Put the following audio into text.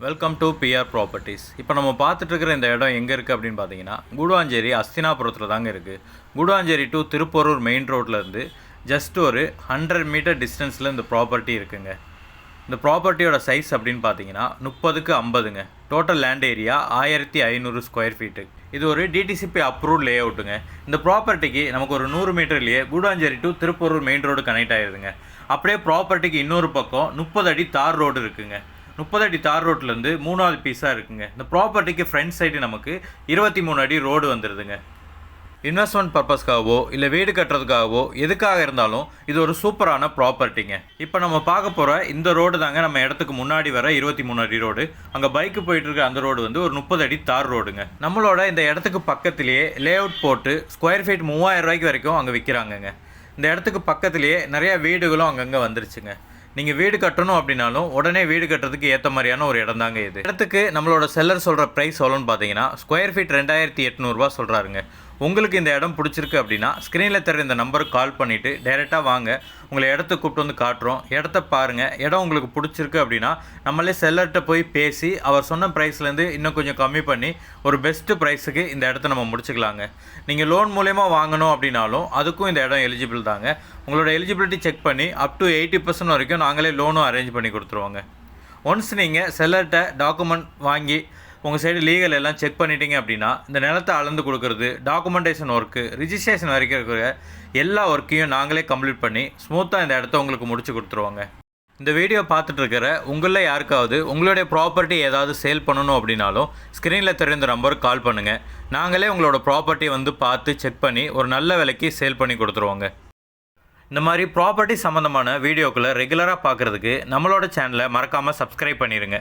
Welcome to PR properties. இப்போ நம்ம பார்த்துட்டு இருக்கிற இந்த இடம் எங்கே இருக்குது அப்படின்னு பார்த்தீங்கன்னா, கூடுவாஞ்சேரி அஸ்தினாபுரத்தில் தாங்க இருக்குது. கூடுவாஞ்சேரி டு திருப்போரூர் மெயின் ரோட்லேருந்து ஜஸ்ட் ஒரு 100 மீட்டர் டிஸ்டன்ஸில் இந்த ப்ராப்பர்ட்டி இருக்குங்க. இந்த ப்ராப்பர்ட்டியோட சைஸ் அப்படின்னு பார்த்தீங்கன்னா 30க்கு 50ங்க. Total land area 1500 square feet. இது ஒரு டிடிசிபி அப்ரூவ்ட் லே அவுட்டுங்க. இந்த ப்ராப்பர்ட்டிக்கு நமக்கு ஒரு 100 மீட்டர்லேயே Guduvanchery to Thiruporur main road connect ஆகிடுதுங்க. அப்படியே ப்ராப்பர்ட்டிக்கு இன்னொரு பக்கம் 30 அடி தார் ரோடு இருக்குங்க. 30 அடி தார் ரோட்லேருந்து 3வது பீஸாக இருக்குங்க. இந்த ப்ராப்பர்ட்டிக்கு ஃப்ரண்ட் சைடு நமக்கு 23 அடி ரோடு வந்துடுதுங்க. இன்வெஸ்ட்மெண்ட் பர்பஸ்க்காகவோ இல்லை வீடு கட்டுறதுக்காகவோ எதுக்காக இருந்தாலும் இது ஒரு சூப்பரான ப்ராப்பர்ட்டிங்க. இப்போ நம்ம பார்க்க போகிற இந்த ரோடு தாங்க நம்ம இடத்துக்கு முன்னாடி வர 23 அடி ரோடு. அங்கே பைக்கு போயிட்டு இருக்க அந்த ரோடு வந்து ஒரு 30 அடி தார் ரோடுங்க. நம்மளோட இந்த இடத்துக்கு பக்கத்திலேயே லே அவுட் போட்டு ஸ்கொயர் ஃபீட் 3000 ரூபாய்க்கு வரைக்கும் அங்கே விற்கிறாங்கங்க. இந்த இடத்துக்கு பக்கத்திலேயே நிறையா வீடுகளும் அங்கங்கே வந்துருச்சுங்க. நீங்கள் வீடு கட்டணும் அப்படின்னாலும் உடனே வீடு கட்டுறதுக்கு ஏற்ற மாதிரியான ஒரு இடம் தாங்க இது. இடத்துக்கு நம்மளோட செல்லர் சொல்கிற ப்ரைஸ் எவ்வளோன்னு பார்த்தீங்கன்னா ஸ்கொயர் ஃபீட் 2800 சொல்கிறாருங்க. உங்களுக்கு இந்த இடம் பிடிச்சிருக்கு அப்படின்னா ஸ்க்ரீனில் தர இந்த நம்பருக்கு கால் பண்ணிவிட்டு டைரெக்டாக வாங்க, உங்களை இடத்துக்கு கூப்பிட்டு வந்து காட்டுறோம். இடத்த பாருங்கள், இடம் உங்களுக்கு பிடிச்சிருக்கு அப்படின்னா நம்மளே செல்லர்கிட்ட போய் பேசி அவர் சொன்ன ப்ரைஸ்லேருந்து இன்னும் கொஞ்சம் கம்மி பண்ணி ஒரு பெஸ்ட்டு ப்ரைஸுக்கு இந்த இடத்த நம்ம முடிச்சுக்கலாங்க. நீங்கள் லோன் மூலயமா வாங்கணும் அப்படின்னாலும் அதுக்கும் இந்த இடம் எலிஜிபிள் தாங்க. உங்களோட எலிஜிபிலிட்டி செக் பண்ணி அப் டு 80% வரைக்கும் நாங்களே லோனும் அரேஞ்ச் பண்ணி கொடுத்துருவோங்க. ஒன்ஸ் நீங்கள் செல்லர்கிட்ட டாக்குமெண்ட் வாங்கி உங்கள் சைடு லீகல் எல்லாம் செக் பண்ணிட்டீங்க அப்படின்னா இந்த நிலத்தை அளந்து கொடுக்குறது, டாக்குமெண்டேஷன் ஒர்க்கு, ரிஜிஸ்ட்ரேஷன் வரைக்கும் இருக்கிற எல்லா ஒர்க்கையும் நாங்களே கம்ப்ளீட் பண்ணி ஸ்மூத்தாக இந்த இடத்த உங்களுக்கு முடிச்சு கொடுத்துருவோங்க. இந்த வீடியோ பார்த்துட்டு இருக்கிற உங்களில் யாருக்காவது உங்களுடைய ப்ராப்பர்ட்டி ஏதாவது சேல் பண்ணணும் அப்படின்னாலும் ஸ்க்ரீனில் தெரிந்த நம்பருக்கு கால் பண்ணுங்கள். நாங்களே உங்களோட ப்ராப்பர்ட்டியை வந்து பார்த்து செக் பண்ணி ஒரு நல்ல விலைக்கு சேல் பண்ணி கொடுத்துருவோங்க. இந்த மாதிரி ப்ராப்பர்ட்டி சம்மந்தமான வீடியோக்களை ரெகுலராக பார்க்குறதுக்கு நம்மளோட சேனலை மறக்காமல் சப்ஸ்கிரைப் பண்ணிடுங்க.